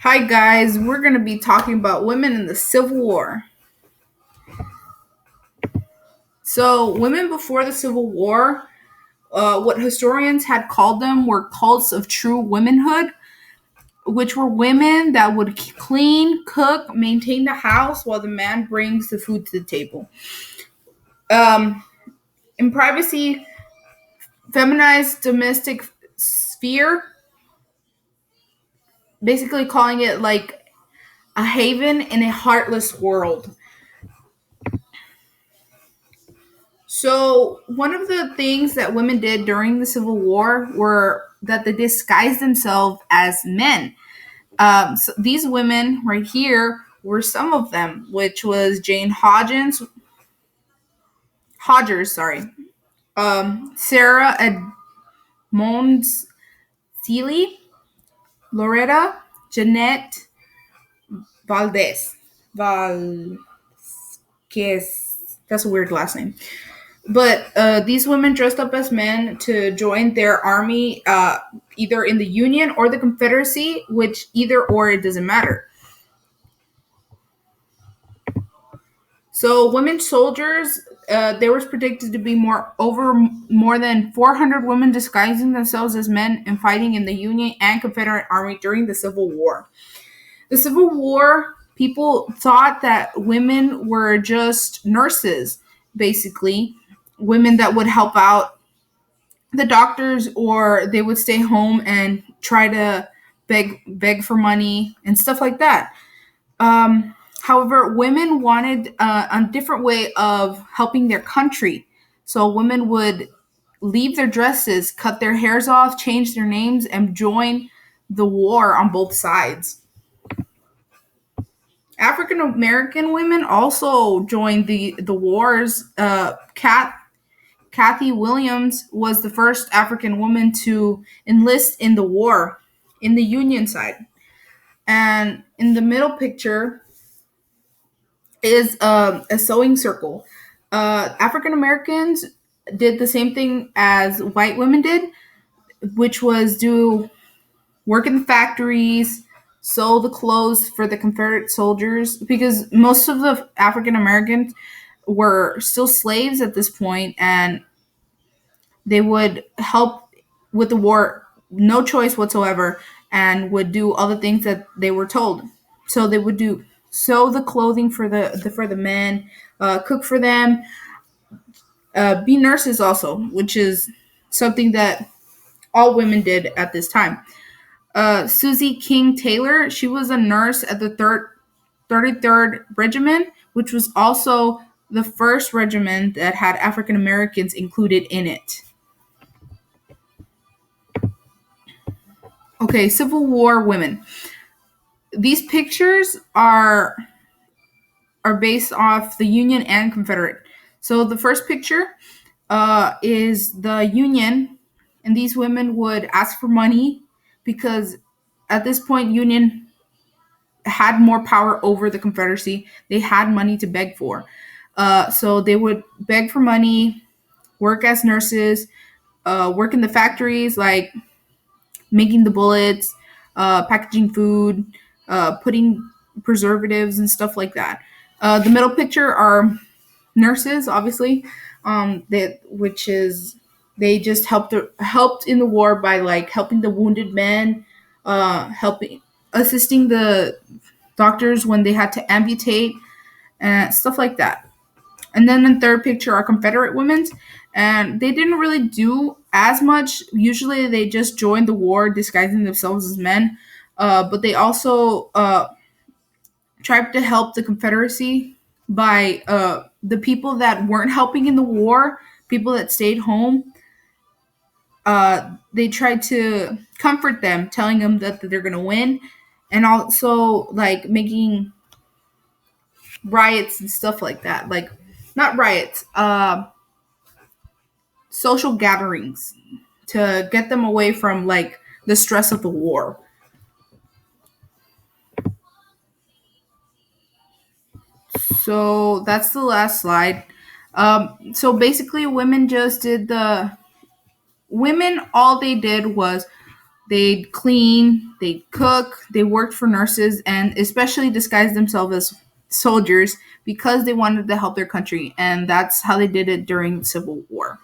Hi, guys. We're going to be talking about women in the Civil War. So, women before the Civil War, what historians had called them were cults of true womanhood, which were women that would clean, cook, maintain the house while the man brings the food to the table. Um, in privacy, feminized domestic sphere, basically calling it like a haven in a heartless world. So, one of the things that women did during the Civil War were that they disguised themselves as men. So these women right here were some of them, which was Jane Hodgers, sorry, Sarah Edmonds Seeley, Loretta Jeanette Valdez, Valquez. That's a weird last name. But these women dressed up as men to join their army, either in the Union or the Confederacy, which either or it doesn't matter. So women soldiers, there was predicted to be more than 400 women disguising themselves as men and fighting in the Union and Confederate Army during the Civil War. The Civil War, people thought that women were just nurses, basically, women that would help out the doctors, or they would stay home and try to beg for money and stuff like that. However, women wanted a different way of helping their country. So women would leave their dresses, cut their hairs off, change their names, and join the war on both sides. African American women also joined the wars. Kathy Williams was the first African woman to enlist in the war in the Union side. And in the middle picture is a sewing circle. African Americans did the same thing as white women did, which was do work in the factories, sew the clothes for the Confederate soldiers, because most of the African Americans were still slaves at this point, and they would help with the war, no choice whatsoever, and would do all the things that they were told. So they would do sew the clothing for the men, cook for them, be nurses also, which is something that all women did at this time. Susie King Taylor, she was a nurse at the 33rd Regiment, which was also the first regiment that had African Americans included in it. Okay, Civil War women. These pictures are based off the Union and Confederate. So the first picture is the Union, and these women would ask for money because at this point, Union had more power over the Confederacy. They had money to beg for. So they would beg for money, work as nurses, work in the factories, like making the bullets, packaging food, putting preservatives and stuff like that. The middle picture are nurses, obviously, that which is they just helped in the war by like helping the wounded men, helping assisting the doctors when they had to amputate and stuff like that. And then the third picture are Confederate women, and they didn't really do as much. Usually, they just joined the war disguising themselves as men, but they also tried to help the Confederacy by the people that weren't helping in the war, people that stayed home. They tried to comfort them, telling them that they're gonna win, and also like making riots and stuff like that. Like not riots, social gatherings to get them away from like the stress of the war. So that's the last slide. So basically, women just did the women. All they did was They'd clean, they'd cook, they worked for nurses, and especially disguised themselves as soldiers because they wanted to help their country. And that's how they did it during the Civil War.